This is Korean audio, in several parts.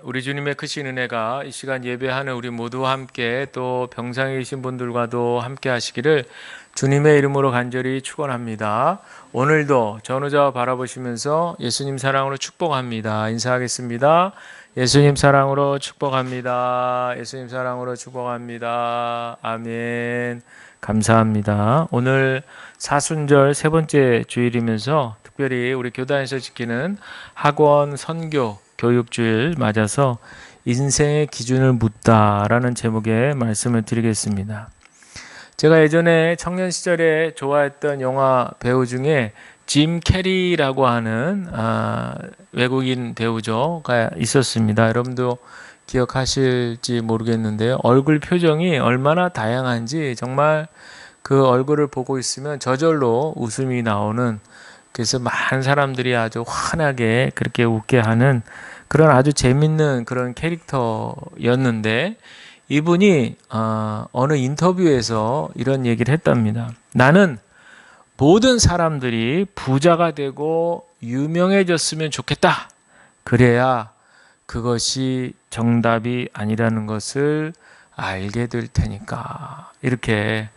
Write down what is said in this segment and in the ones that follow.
우리 주님의 크신 은혜가 이 시간 예배하는 우리 모두와 함께 또 병상에 계신 분들과도 함께 하시기를 주님의 이름으로 간절히 축원합니다. 오늘도 전우자와 바라보시면서 예수님 사랑으로 축복합니다. 인사하겠습니다. 예수님 사랑으로 축복합니다. 예수님 사랑으로 축복합니다. 아멘. 감사합니다. 오늘 사순절 세 번째 주일이면서 특별히 우리 교단에서 지키는 학원 선교 교육주일 맞아서 인생의 기준을 묻다라는 제목의 말씀을 드리겠습니다. 제가 예전에 청년 시절에 좋아했던 영화 배우 중에 짐 캐리라고 하는 외국인 배우가 있었습니다. 여러분도 기억하실지 모르겠는데요. 얼굴 표정이 얼마나 다양한지 정말 그 얼굴을 보고 있으면 저절로 웃음이 나오는, 그래서 많은 사람들이 아주 환하게 그렇게 웃게 하는 그런 아주 재밌는 그런 캐릭터였는데, 이분이 어느 인터뷰에서 이런 얘기를 했답니다. 나는 모든 사람들이 부자가 되고 유명해졌으면 좋겠다. 그래야 그것이 정답이 아니라는 것을 알게 될 테니까. 이렇게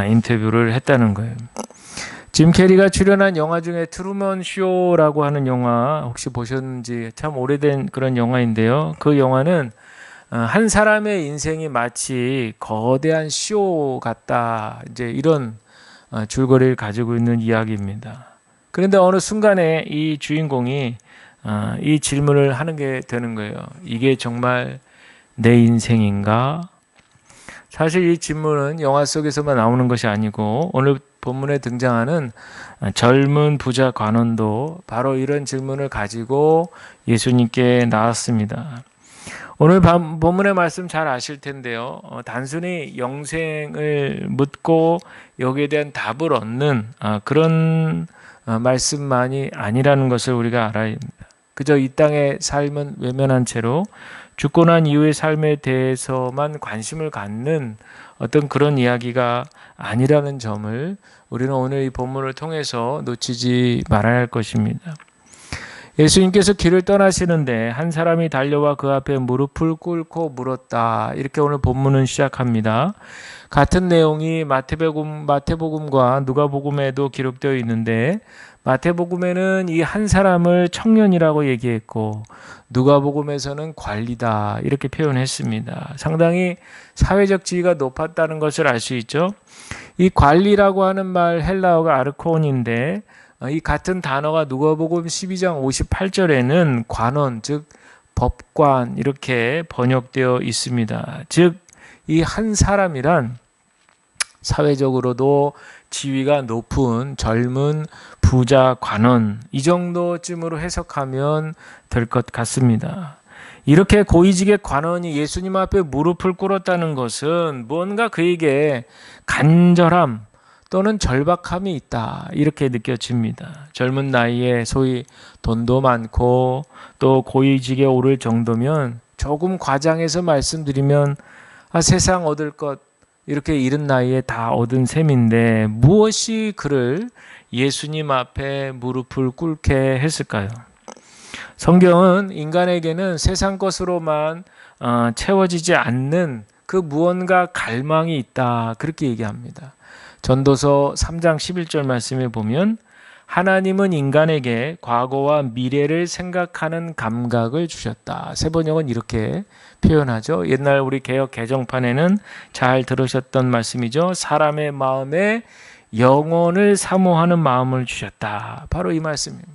인터뷰를 했다는 거예요. 짐 캐리가 출연한 영화 중에 트루먼 쇼라고 하는 영화 혹시 보셨는지, 참 오래된 그런 영화인데요. 그 영화는 한 사람의 인생이 마치 거대한 쇼 같다, 이제 이런 줄거리를 가지고 있는 이야기입니다. 그런데 어느 순간에 이 주인공이 이 질문을 하는 게 되는 거예요. 이게 정말 내 인생인가? 사실 이 질문은 영화 속에서만 나오는 것이 아니고 오늘 본문에 등장하는 젊은 부자 관원도 바로 이런 질문을 가지고 예수님께 나왔습니다. 오늘 본문의 말씀 잘 아실 텐데요. 단순히 영생을 묻고 여기에 대한 답을 얻는 그런 말씀만이 아니라는 것을 우리가 알아야 합니다. 그저 이 땅의 삶은 외면한 채로 죽고 난 이후의 삶에 대해서만 관심을 갖는 어떤 그런 이야기가 아니라는 점을 우리는 오늘 이 본문을 통해서 놓치지 말아야 할 것입니다. 예수님께서 길을 떠나시는데 한 사람이 달려와 그 앞에 무릎을 꿇고 물었다. 이렇게 오늘 본문은 시작합니다. 같은 내용이 마태복음과 누가복음에도 기록되어 있는데, 마태복음에는 이 한 사람을 청년이라고 얘기했고 누가복음에서는 관리다 이렇게 표현했습니다. 상당히 사회적 지위가 높았다는 것을 알 수 있죠. 이 관리라고 하는 말 헬라어가 아르코온인데, 이 같은 단어가 누가복음 12장 58절에는 관원, 즉 법관 이렇게 번역되어 있습니다. 즉 이 한 사람이란 사회적으로도 지위가 높은 젊은 부자 관원, 이 정도쯤으로 해석하면 될 것 같습니다. 이렇게 고위직의 관원이 예수님 앞에 무릎을 꿇었다는 것은 뭔가 그에게 간절함 또는 절박함이 있다, 이렇게 느껴집니다. 젊은 나이에 소위 돈도 많고 또 고위직에 오를 정도면, 조금 과장해서 말씀드리면 세상 얻을 것 이렇게 이른 나이에 다 얻은 셈인데 무엇이 그를 예수님 앞에 무릎을 꿇게 했을까요? 성경은 인간에게는 세상 것으로만 채워지지 않는 그 무언가 갈망이 있다, 그렇게 얘기합니다. 전도서 3장 11절 말씀에 보면 하나님은 인간에게 과거와 미래를 생각하는 감각을 주셨다. 세 번역은 이렇게 표현하죠. 옛날 우리 개역 개정판에는 잘 들으셨던 말씀이죠. 사람의 마음에 영혼을 사모하는 마음을 주셨다. 바로 이 말씀입니다.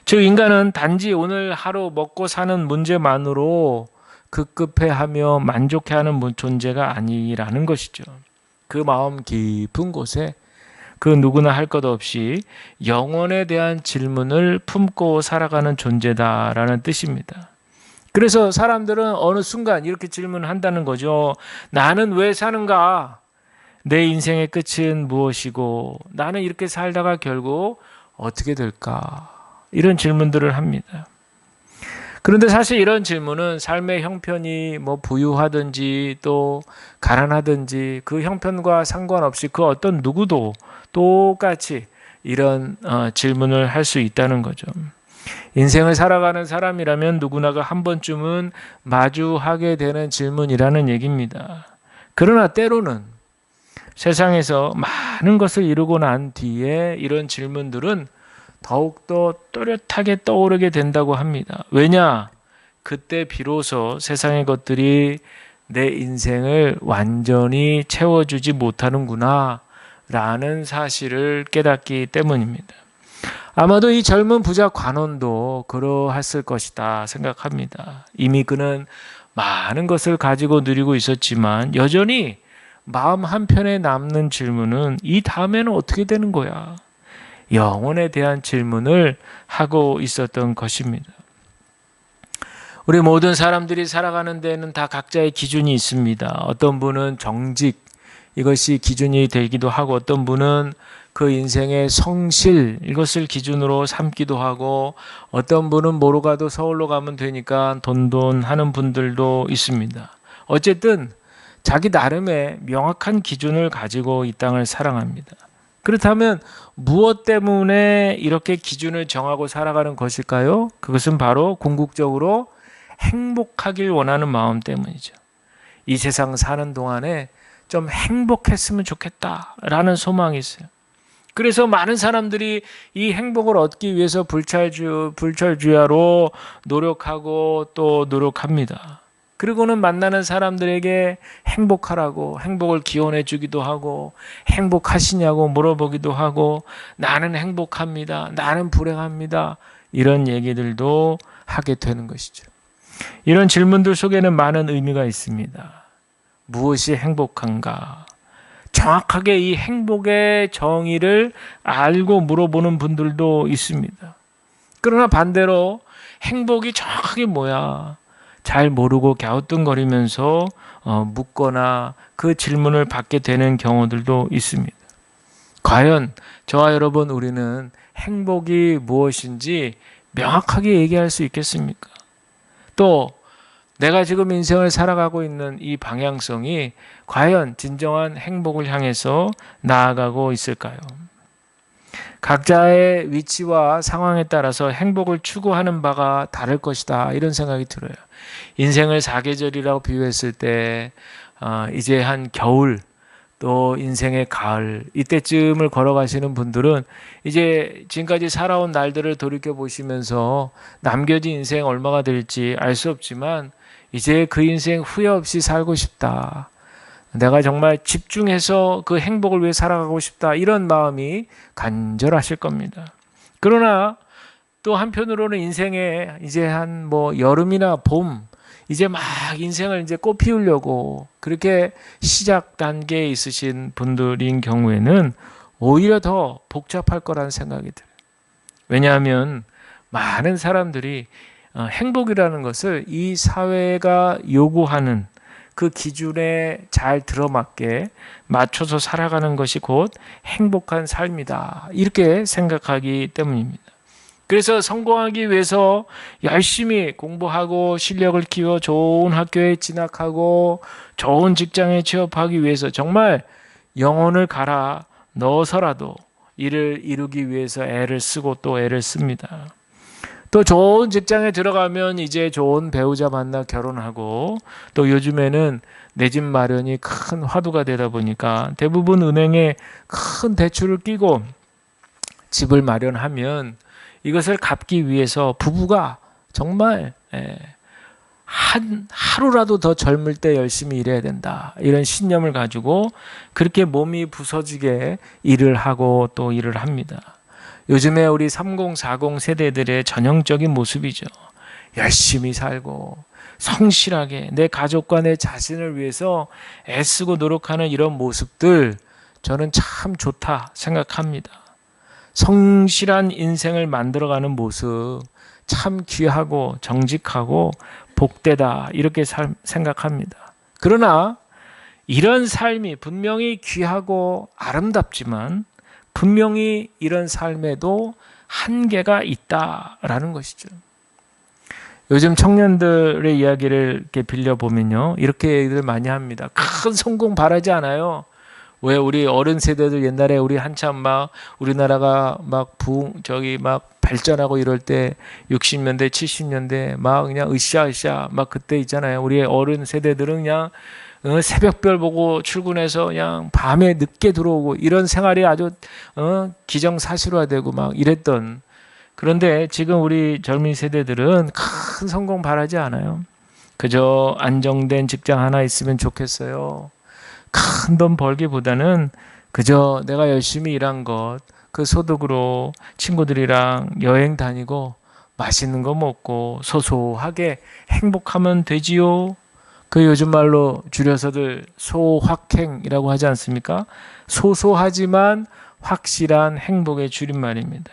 즉 인간은 단지 오늘 하루 먹고 사는 문제만으로 급급해하며 만족해하는 존재가 아니라는 것이죠. 그 마음 깊은 곳에 그 누구나 할 것 없이 영혼에 대한 질문을 품고 살아가는 존재다라는 뜻입니다. 그래서 사람들은 어느 순간 이렇게 질문한다는 거죠. 나는 왜 사는가? 내 인생의 끝은 무엇이고 나는 이렇게 살다가 결국 어떻게 될까? 이런 질문들을 합니다. 그런데 사실 이런 질문은 삶의 형편이 부유하든지 또 가난하든지 그 형편과 상관없이 그 어떤 누구도 똑같이 이런 질문을 할 수 있다는 거죠. 인생을 살아가는 사람이라면 누구나가 한 번쯤은 마주하게 되는 질문이라는 얘기입니다. 그러나 때로는 세상에서 많은 것을 이루고 난 뒤에 이런 질문들은 더욱더 또렷하게 떠오르게 된다고 합니다. 왜냐? 그때 비로소 세상의 것들이 내 인생을 완전히 채워주지 못하는구나 라는 사실을 깨닫기 때문입니다. 아마도 이 젊은 부자 관원도 그러했을 것이다 생각합니다. 이미 그는 많은 것을 가지고 누리고 있었지만 여전히 마음 한편에 남는 질문은 이 다음에는 어떻게 되는 거야? 영혼에 대한 질문을 하고 있었던 것입니다. 우리 모든 사람들이 살아가는 데는 다 각자의 기준이 있습니다. 어떤 분은 정직, 이것이 기준이 되기도 하고 어떤 분은 그 인생의 성실, 이것을 기준으로 삼기도 하고 어떤 분은 뭐로 가도 서울로 가면 되니까 돈돈 하는 분들도 있습니다. 어쨌든 자기 나름의 명확한 기준을 가지고 이 땅을 살아갑니다. 그렇다면 무엇 때문에 이렇게 기준을 정하고 살아가는 것일까요? 그것은 바로 궁극적으로 행복하길 원하는 마음 때문이죠. 이 세상 사는 동안에 좀 행복했으면 좋겠다라는 소망이 있어요. 그래서 많은 사람들이 이 행복을 얻기 위해서 불철주야로 노력하고 또 노력합니다. 그리고는 만나는 사람들에게 행복하라고 행복을 기원해 주기도 하고 행복하시냐고 물어보기도 하고 나는 행복합니다. 나는 불행합니다. 이런 얘기들도 하게 되는 것이죠. 이런 질문들 속에는 많은 의미가 있습니다. 무엇이 행복한가? 정확하게 이 행복의 정의를 알고 물어보는 분들도 있습니다. 그러나 반대로 행복이 정확하게 뭐야? 잘 모르고 갸우뚱거리면서 묻거나 그 질문을 받게 되는 경우들도 있습니다. 과연 저와 여러분 우리는 행복이 무엇인지 명확하게 얘기할 수 있겠습니까? 또 내가 지금 인생을 살아가고 있는 이 방향성이 과연 진정한 행복을 향해서 나아가고 있을까요? 각자의 위치와 상황에 따라서 행복을 추구하는 바가 다를 것이다 이런 생각이 들어요. 인생을 사계절이라고 비유했을 때 이제 한 겨울 또 인생의 가을 이때쯤을 걸어가시는 분들은 이제 지금까지 살아온 날들을 돌이켜보시면서 남겨진 인생 얼마가 될지 알 수 없지만 이제 그 인생 후회 없이 살고 싶다. 내가 정말 집중해서 그 행복을 위해 살아가고 싶다. 이런 마음이 간절하실 겁니다. 그러나 또 한편으로는 인생에 이제 한 여름이나 봄, 이제 막 인생을 이제 꽃 피우려고 그렇게 시작 단계에 있으신 분들인 경우에는 오히려 더 복잡할 거라는 생각이 들어요. 왜냐하면 많은 사람들이 행복이라는 것을 이 사회가 요구하는 그 기준에 잘 들어맞게 맞춰서 살아가는 것이 곧 행복한 삶이다. 이렇게 생각하기 때문입니다. 그래서 성공하기 위해서 열심히 공부하고 실력을 키워 좋은 학교에 진학하고 좋은 직장에 취업하기 위해서 정말 영혼을 갈아 넣어서라도 이를 이루기 위해서 애를 쓰고 또 애를 씁니다. 또 좋은 직장에 들어가면 이제 좋은 배우자 만나 결혼하고 또 요즘에는 내 집 마련이 큰 화두가 되다 보니까 대부분 은행에 큰 대출을 끼고 집을 마련하면 이것을 갚기 위해서 부부가 정말 하루라도 더 젊을 때 열심히 일해야 된다. 이런 신념을 가지고 그렇게 몸이 부서지게 일을 하고 또 일을 합니다. 요즘에 우리 30, 40 세대들의 전형적인 모습이죠. 열심히 살고 성실하게 내 가족과 내 자신을 위해서 애쓰고 노력하는 이런 모습들 저는 참 좋다 생각합니다. 성실한 인생을 만들어가는 모습 참 귀하고 정직하고 복되다 이렇게 생각합니다. 그러나 이런 삶이 분명히 귀하고 아름답지만 분명히 이런 삶에도 한계가 있다라는 것이죠. 요즘 청년들의 이야기를 이렇게 빌려보면요. 이렇게 얘기를 많이 합니다. 큰 성공 바라지 않아요. 왜 우리 어른 세대들 옛날에 우리 한참 막 우리나라가 막 막 발전하고 이럴 때 60년대, 70년대 막 그냥 으쌰으쌰 막 그때 있잖아요. 우리 어른 세대들은 그냥 새벽별 보고 출근해서 그냥 밤에 늦게 들어오고 이런 생활이 아주 기정사실화되고 막 이랬던. 그런데 지금 우리 젊은 세대들은 큰 성공 바라지 않아요. 그저 안정된 직장 하나 있으면 좋겠어요. 큰 돈 벌기보다는 그저 내가 열심히 일한 것, 그 소득으로 친구들이랑 여행 다니고 맛있는 거 먹고 소소하게 행복하면 되지요. 그 요즘 말로 줄여서들 소확행이라고 하지 않습니까? 소소하지만 확실한 행복의 줄임말입니다.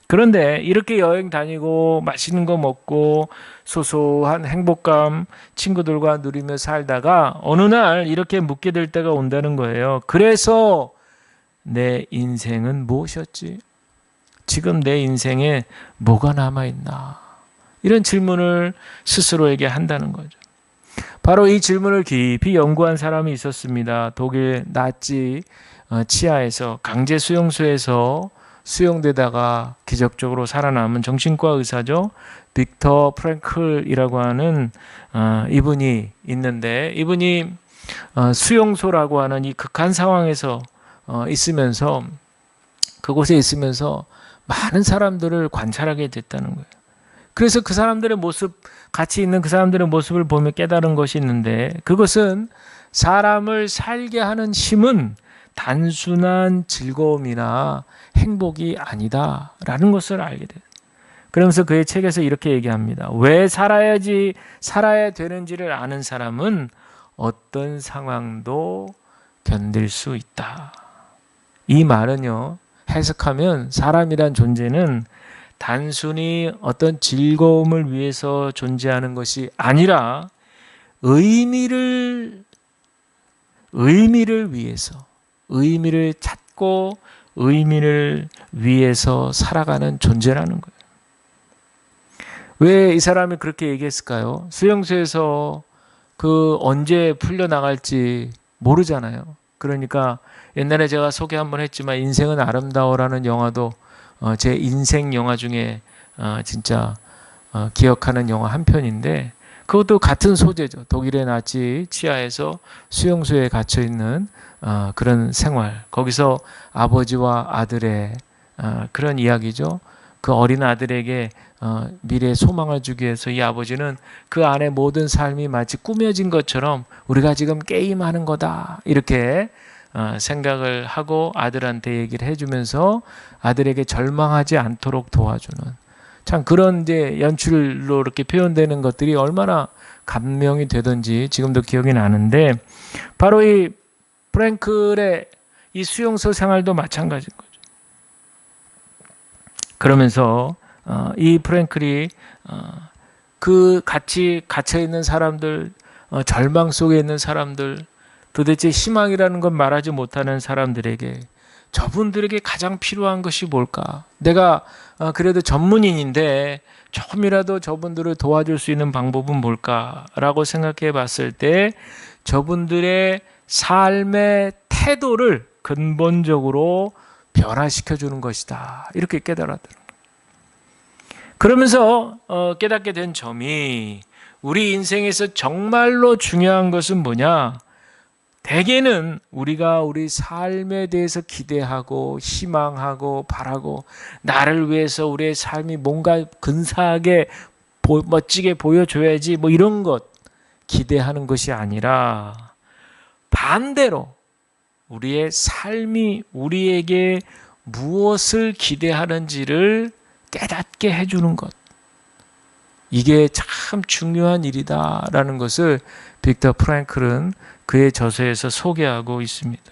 그런데 이렇게 여행 다니고 맛있는 거 먹고 소소한 행복감 친구들과 누리며 살다가 어느 날 이렇게 묻게 될 때가 온다는 거예요. 그래서 내 인생은 무엇이었지? 지금 내 인생에 뭐가 남아있나? 이런 질문을 스스로에게 한다는 거죠. 바로 이 질문을 깊이 연구한 사람이 있었습니다. 독일 나치 치하에서 강제 수용소에서 수용되다가 기적적으로 살아남은 정신과 의사죠. 빅터 프랭클이라고 하는 이분이 있는데, 이분이 수용소라고 하는 이 극한 상황에서 있으면서, 그곳에 있으면서 많은 사람들을 관찰하게 됐다는 거예요. 그래서 그 사람들의 모습, 같이 있는 그 사람들의 모습을 보며 깨달은 것이 있는데, 그것은 사람을 살게 하는 힘은 단순한 즐거움이나 행복이 아니다라는 것을 알게 돼요. 그러면서 그의 책에서 이렇게 얘기합니다. 왜 살아야 되는지를 아는 사람은 어떤 상황도 견딜 수 있다. 이 말은요, 해석하면 사람이란 존재는 단순히 어떤 즐거움을 위해서 존재하는 것이 아니라 의미를 위해서, 의미를 찾고 의미를 위해서 살아가는 존재라는 거예요. 왜 이 사람이 그렇게 얘기했을까요? 수용소에서 그 언제 풀려나갈지 모르잖아요. 그러니까 옛날에 제가 소개 한번 했지만 인생은 아름다워라는 영화도 제 인생 영화 중에 진짜 기억하는 영화 한 편인데, 그것도 같은 소재죠. 독일의 나치 치하에서 수용소에 갇혀 있는 그런 생활. 거기서 아버지와 아들의 그런 이야기죠. 그 어린 아들에게 미래의 소망을 주기 위해서 이 아버지는 그 안에 모든 삶이 마치 꾸며진 것처럼 우리가 지금 게임하는 거다, 이렇게 생각을 하고 아들한테 얘기를 해주면서 아들에게 절망하지 않도록 도와주는, 참 그런 이제 연출로 이렇게 표현되는 것들이 얼마나 감명이 되던지 지금도 기억이 나는데, 바로 이 프랭클의 이 수용소 생활도 마찬가지인 거죠. 그러면서 이 프랭클이 그 같이 갇혀 있는 사람들, 절망 속에 있는 사람들, 도대체 희망이라는 건 말하지 못하는 사람들에게 저분들에게 가장 필요한 것이 뭘까? 내가 그래도 전문인인데 조금이라도 저분들을 도와줄 수 있는 방법은 뭘까라고 생각해 봤을 때 저분들의 삶의 태도를 근본적으로 변화시켜 주는 것이다, 이렇게 깨달았더라고요. 그러면서 깨닫게 된 점이, 우리 인생에서 정말로 중요한 것은 뭐냐? 대개는 우리가 우리 삶에 대해서 기대하고 희망하고 바라고 나를 위해서 우리의 삶이 뭔가 근사하게 멋지게 보여줘야지 뭐 이런 것 기대하는 것이 아니라, 반대로 우리의 삶이 우리에게 무엇을 기대하는지를 깨닫게 해주는 것, 이게 참 중요한 일이다라는 것을 빅터 프랭클은 그의 저서에서 소개하고 있습니다.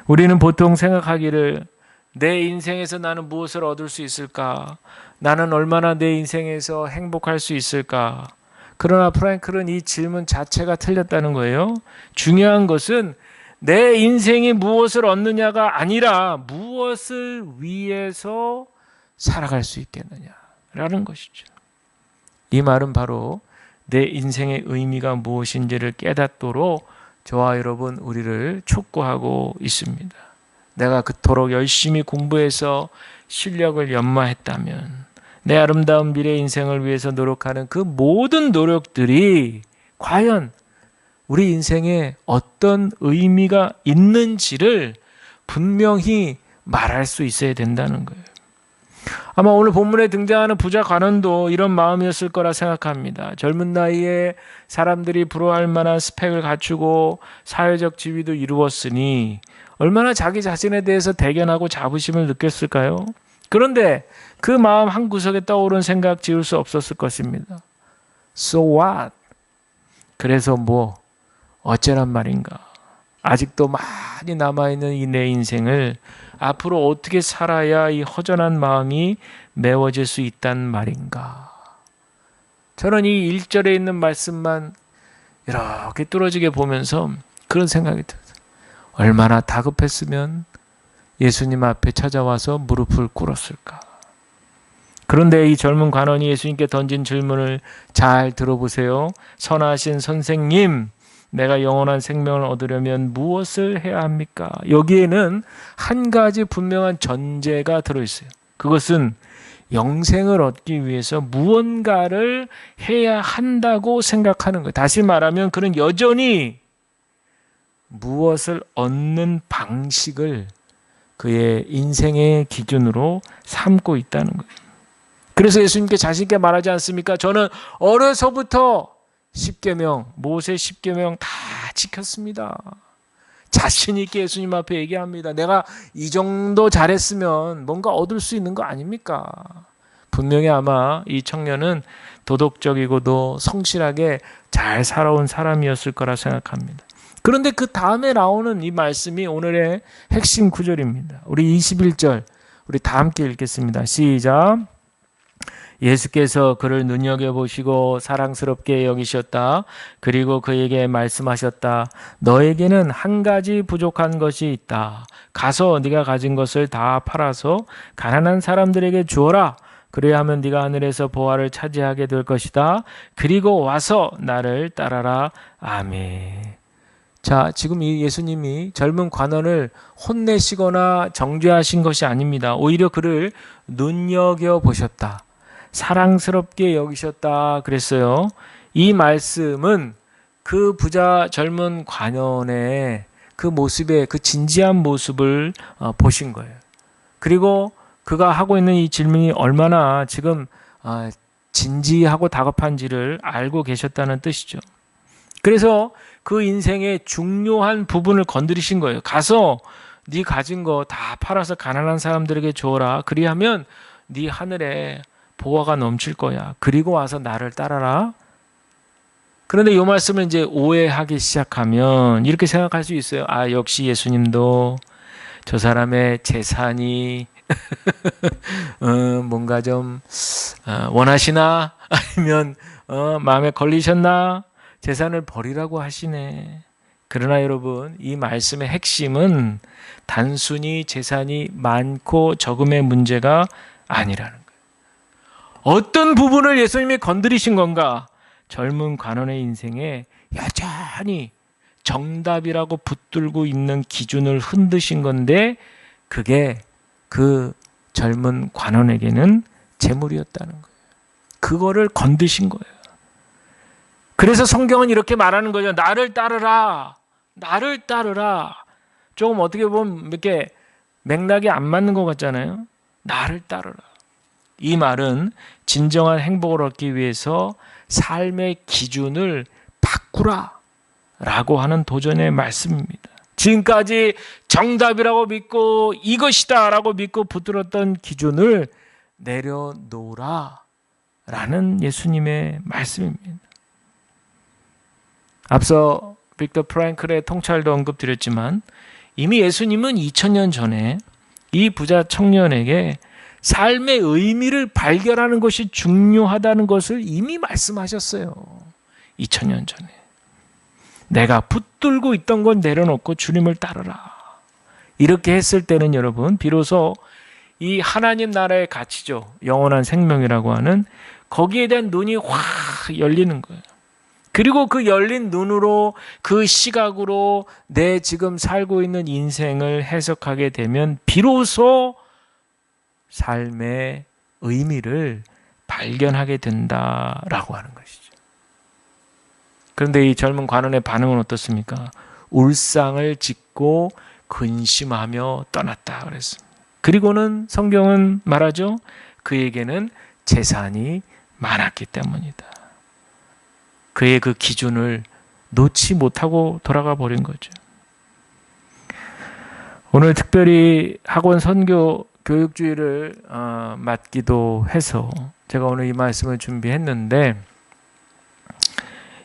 우리는 보통 생각하기를 내 인생에서 나는 무엇을 얻을 수 있을까? 나는 얼마나 내 인생에서 행복할 수 있을까? 그러나 프랭클은 이 질문 자체가 틀렸다는 거예요. 중요한 것은 내 인생이 무엇을 얻느냐가 아니라 무엇을 위해서 살아갈 수 있겠느냐라는 것이죠. 이 말은 바로 내 인생의 의미가 무엇인지를 깨닫도록 저와 여러분 우리를 촉구하고 있습니다. 내가 그토록 열심히 공부해서 실력을 연마했다면 내 아름다운 미래 인생을 위해서 노력하는 그 모든 노력들이 과연 우리 인생에 어떤 의미가 있는지를 분명히 말할 수 있어야 된다는 거예요. 아마 오늘 본문에 등장하는 부자 관원도 이런 마음이었을 거라 생각합니다. 젊은 나이에 사람들이 부러워할 만한 스펙을 갖추고 사회적 지위도 이루었으니 얼마나 자기 자신에 대해서 대견하고 자부심을 느꼈을까요? 그런데 그 마음 한구석에 떠오른 생각 지울 수 없었을 것입니다. So what? 그래서 어쩌란 말인가? 아직도 많이 남아있는 이 내 인생을 앞으로 어떻게 살아야 이 허전한 마음이 메워질 수 있단 말인가? 저는 이 1절에 있는 말씀만 이렇게 뚫어지게 보면서 그런 생각이 들어요. 얼마나 다급했으면 예수님 앞에 찾아와서 무릎을 꿇었을까? 그런데 이 젊은 관원이 예수님께 던진 질문을 잘 들어보세요. 선하신 선생님, 내가 영원한 생명을 얻으려면 무엇을 해야 합니까? 여기에는 한 가지 분명한 전제가 들어있어요. 그것은 영생을 얻기 위해서 무언가를 해야 한다고 생각하는 거예요. 다시 말하면 그는 여전히 무엇을 얻는 방식을 그의 인생의 기준으로 삼고 있다는 거예요. 그래서 예수님께 자신 있게 말하지 않습니까? 저는 어려서부터 10계명, 모세 10계명 다 지켰습니다. 자신 있게 예수님 앞에 얘기합니다. 내가 이 정도 잘했으면 뭔가 얻을 수 있는 거 아닙니까? 분명히 아마 이 청년은 도덕적이고도 성실하게 잘 살아온 사람이었을 거라 생각합니다. 그런데 그 다음에 나오는 이 말씀이 오늘의 핵심 구절입니다. 우리 21절, 우리 다 함께 읽겠습니다. 시작. 예수께서 그를 눈여겨보시고 사랑스럽게 여기셨다. 그리고 그에게 말씀하셨다. 너에게는 한 가지 부족한 것이 있다. 가서 네가 가진 것을 다 팔아서 가난한 사람들에게 주어라. 그래야 하면 네가 하늘에서 보화를 차지하게 될 것이다. 그리고 와서 나를 따라라. 아멘. 자, 지금 이 예수님이 젊은 관원을 혼내시거나 정죄하신 것이 아닙니다. 오히려 그를 눈여겨보셨다. 사랑스럽게 여기셨다 그랬어요. 이 말씀은 그 부자 젊은 관원의 그 모습에 그 진지한 모습을 보신 거예요. 그리고 그가 하고 있는 이 질문이 얼마나 지금 진지하고 다급한지를 알고 계셨다는 뜻이죠. 그래서 그 인생의 중요한 부분을 건드리신 거예요. 가서 네 가진 거 다 팔아서 가난한 사람들에게 주어라. 그리하면 네 하늘에 보화가 넘칠 거야. 그리고 와서 나를 따라라. 그런데 이 말씀을 이제 오해하기 시작하면 이렇게 생각할 수 있어요. 아, 역시 예수님도 저 사람의 재산이 뭔가 좀 원하시나? 아니면 마음에 걸리셨나? 재산을 버리라고 하시네. 그러나 여러분, 이 말씀의 핵심은 단순히 재산이 많고 적음의 문제가 아니라는 거예요. 어떤 부분을 예수님이 건드리신 건가? 젊은 관원의 인생에 여전히 정답이라고 붙들고 있는 기준을 흔드신 건데 그게 그 젊은 관원에게는 재물이었다는 거예요. 그거를 건드신 거예요. 그래서 성경은 이렇게 말하는 거죠. 나를 따르라. 나를 따르라. 조금 어떻게 보면 이렇게 맥락이 안 맞는 것 같잖아요. 나를 따르라. 이 말은 진정한 행복을 얻기 위해서 삶의 기준을 바꾸라 라고 하는 도전의 말씀입니다. 지금까지 정답이라고 믿고 이것이다 라고 믿고 붙들었던 기준을 내려놓으라 라는 예수님의 말씀입니다. 앞서 빅터 프랭클의 통찰도 언급드렸지만 이미 예수님은 2000년 전에 이 부자 청년에게 삶의 의미를 발견하는 것이 중요하다는 것을 이미 말씀하셨어요. 2000년 전에. 내가 붙들고 있던 건 내려놓고 주님을 따르라. 이렇게 했을 때는 여러분 비로소 이 하나님 나라의 가치죠. 영원한 생명이라고 하는 거기에 대한 눈이 확 열리는 거예요. 그리고 그 열린 눈으로, 그 시각으로 내 지금 살고 있는 인생을 해석하게 되면 비로소 삶의 의미를 발견하게 된다라고 하는 것이죠. 그런데 이 젊은 관원의 반응은 어떻습니까? 울상을 짓고 근심하며 떠났다 그랬습니다. 그리고는 성경은 말하죠. 그에게는 재산이 많았기 때문이다. 그의 그 기준을 놓지 못하고 돌아가 버린 거죠. 오늘 특별히 학원 선교 교육주의를 맡기도 해서 제가 오늘 이 말씀을 준비했는데,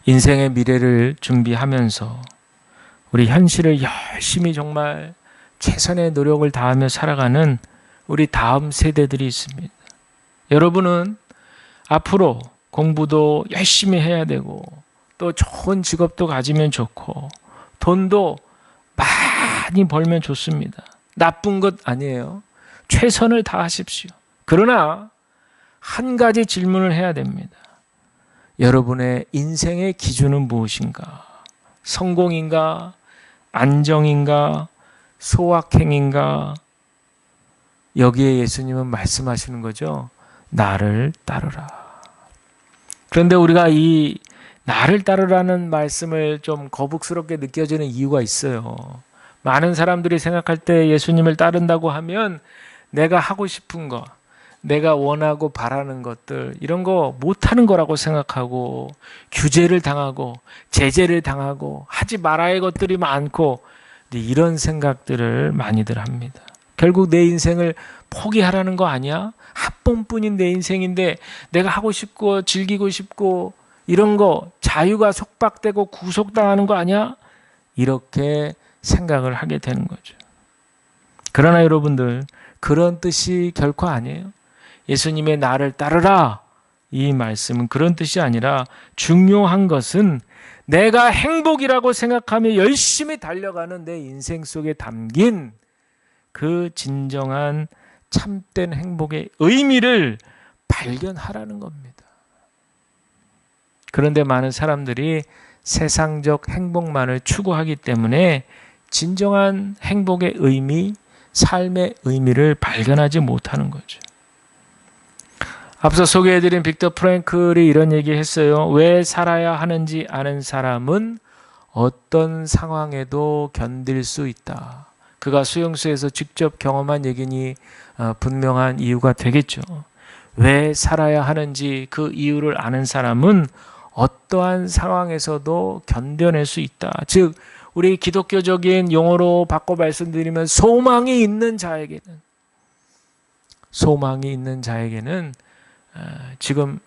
인생의 미래를 준비하면서 우리 현실을 열심히 정말 최선의 노력을 다하며 살아가는 우리 다음 세대들이 있습니다. 여러분은 앞으로 공부도 열심히 해야 되고 또 좋은 직업도 가지면 좋고 돈도 많이 벌면 좋습니다. 나쁜 것 아니에요. 최선을 다하십시오. 그러나 한 가지 질문을 해야 됩니다. 여러분의 인생의 기준은 무엇인가? 성공인가? 안정인가? 소확행인가? 여기에 예수님은 말씀하시는 거죠. 나를 따르라. 그런데 우리가 이 나를 따르라는 말씀을 좀 거북스럽게 느껴지는 이유가 있어요. 많은 사람들이 생각할 때 예수님을 따른다고 하면 내가 하고 싶은 거, 내가 원하고 바라는 것들, 이런 거 못하는 거라고 생각하고 규제를 당하고 제재를 당하고 하지 말아야 할 것들이 많고, 이런 생각들을 많이들 합니다. 결국 내 인생을 포기하라는 거 아니야? 한 번뿐인 내 인생인데 내가 하고 싶고 즐기고 싶고 이런 거 자유가 속박되고 구속당하는 거 아니야? 이렇게 생각을 하게 되는 거죠. 그러나 여러분들, 그런 뜻이 결코 아니에요. 예수님의 나를 따르라, 이 말씀은 그런 뜻이 아니라, 중요한 것은 내가 행복이라고 생각하며 열심히 달려가는 내 인생 속에 담긴 그 진정한 참된 행복의 의미를 발견하라는 겁니다. 그런데 많은 사람들이 세상적 행복만을 추구하기 때문에 진정한 행복의 의미, 삶의 의미를 발견하지 못하는 거죠. 앞서 소개해드린 빅터 프랭클이 이런 얘기 했어요. 왜 살아야 하는지 아는 사람은 어떤 상황에도 견딜 수 있다. 그가 수용소에서 직접 경험한 얘기니 분명한 이유가 되겠죠. 왜 살아야 하는지 그 이유를 아는 사람은 어떠한 상황에서도 견뎌낼 수 있다. 즉, 우리 기독교적인 용어로 바꿔 말씀드리면 소망이 있는 자에게는 지금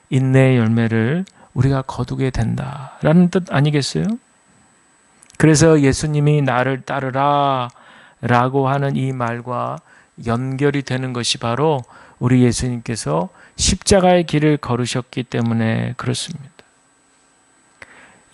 인내의 열매를 우리가 거두게 된다라는 뜻 아니겠어요? 그래서 예수님이 나를 따르라 라고 하는 이 말과 연결이 되는 것이 바로 우리 예수님께서 십자가의 길을 걸으셨기 때문에 그렇습니다.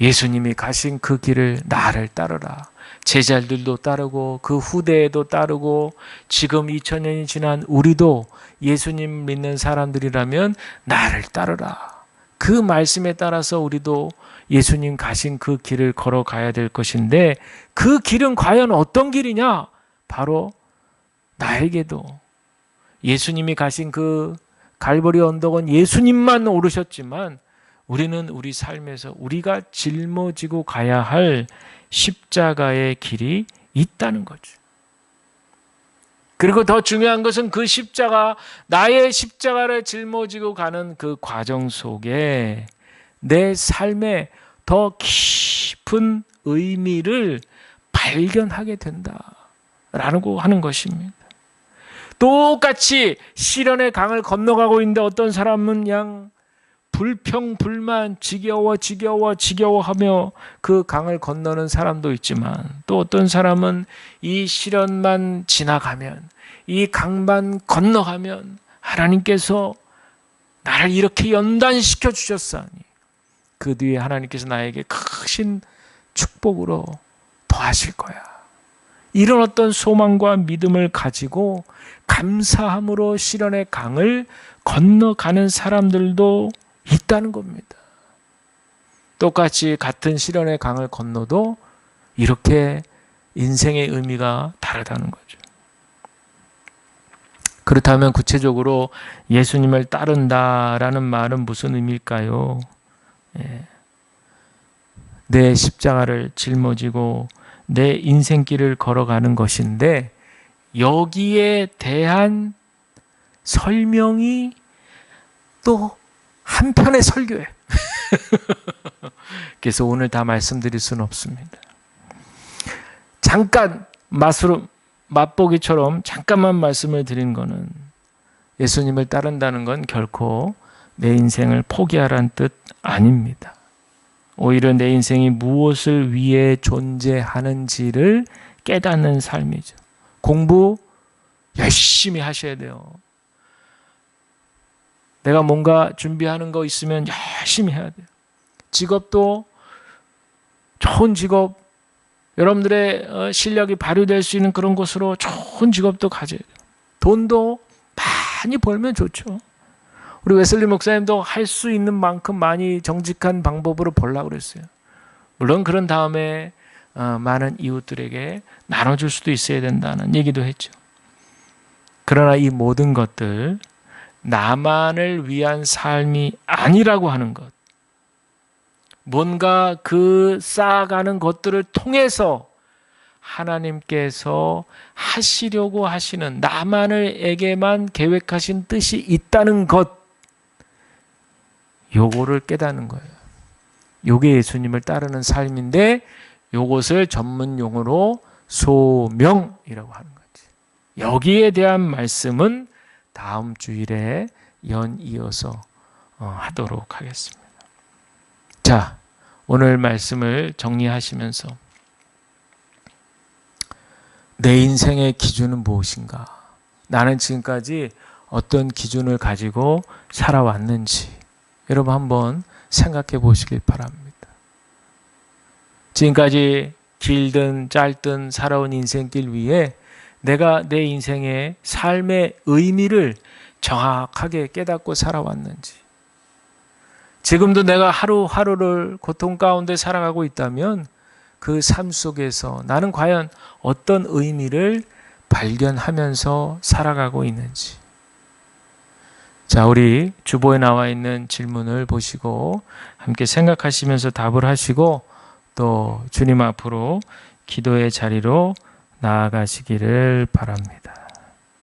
예수님이 가신 그 길을 나를 따르라. 제자들도 따르고 그 후대에도 따르고 지금 2000년이 지난 우리도 예수님 믿는 사람들이라면 나를 따르라. 그 말씀에 따라서 우리도 예수님 가신 그 길을 걸어가야 될 것인데, 그 길은 과연 어떤 길이냐? 바로 나에게도 예수님이 가신 그 갈보리 언덕은 예수님만 오르셨지만 우리는 우리 삶에서 우리가 짊어지고 가야 할 십자가의 길이 있다는 거죠. 그리고 더 중요한 것은 그 십자가, 나의 십자가를 짊어지고 가는 그 과정 속에 내 삶에 더 깊은 의미를 발견하게 된다라고 하는 것입니다. 똑같이 시련의 강을 건너가고 있는데 어떤 사람은 그냥 불평불만, 지겨워하며 그 강을 건너는 사람도 있지만, 또 어떤 사람은 이 시련만 지나가면, 이 강만 건너가면 하나님께서 나를 이렇게 연단시켜 주셨사니 그 뒤에 하나님께서 나에게 크신 축복으로 더하실 거야. 이런 어떤 소망과 믿음을 가지고 감사함으로 시련의 강을 건너가는 사람들도 있다는 겁니다. 똑같이 같은 시련의 강을 건너도 이렇게 인생의 의미가 다르다는 거죠. 그렇다면 구체적으로 예수님을 따른다라는 말은 무슨 의미일까요? 내 십자가를 짊어지고 내 인생길을 걸어가는 것인데, 여기에 대한 설명이 또 한편의 설교예요. 그래서 오늘 다 말씀드릴 수는 없습니다. 잠깐 맛보기처럼 잠깐만 말씀을 드린 거는, 예수님을 따른다는 건 결코 내 인생을 포기하라는 뜻 아닙니다. 오히려 내 인생이 무엇을 위해 존재하는지를 깨닫는 삶이죠. 공부 열심히 하셔야 돼요. 내가 뭔가 준비하는 거 있으면 열심히 해야 돼요. 직업도 좋은 직업, 여러분들의 실력이 발휘될 수 있는 그런 곳으로 좋은 직업도 가져야 돼요. 돈도 많이 벌면 좋죠. 우리 웨슬리 목사님도 할 수 있는 만큼 많이 정직한 방법으로 벌려고 그랬어요. 물론 그런 다음에 많은 이웃들에게 나눠줄 수도 있어야 된다는 얘기도 했죠. 그러나 이 모든 것들, 나만을 위한 삶이 아니라고 하는 것, 뭔가 그 쌓아가는 것들을 통해서 하나님께서 하시려고 하시는, 나만을에게만 계획하신 뜻이 있다는 것, 요거를 깨닫는 거예요. 요게 예수님을 따르는 삶인데, 요것을 전문 용어로 소명이라고 하는 거지. 여기에 대한 말씀은 다음 주일에 연이어서 하도록 하겠습니다. 자, 오늘 말씀을 정리하시면서 내 인생의 기준은 무엇인가? 나는 지금까지 어떤 기준을 가지고 살아왔는지 여러분 한번 생각해 보시길 바랍니다. 지금까지 길든 짧든 살아온 인생길 위에 내가 내 인생의 삶의 의미를 정확하게 깨닫고 살아왔는지, 지금도 내가 하루하루를 고통 가운데 살아가고 있다면 그 삶 속에서 나는 과연 어떤 의미를 발견하면서 살아가고 있는지. 자, 우리 주보에 나와 있는 질문을 보시고 함께 생각하시면서 답을 하시고 또 주님 앞으로 기도의 자리로 나아가시기를 바랍니다.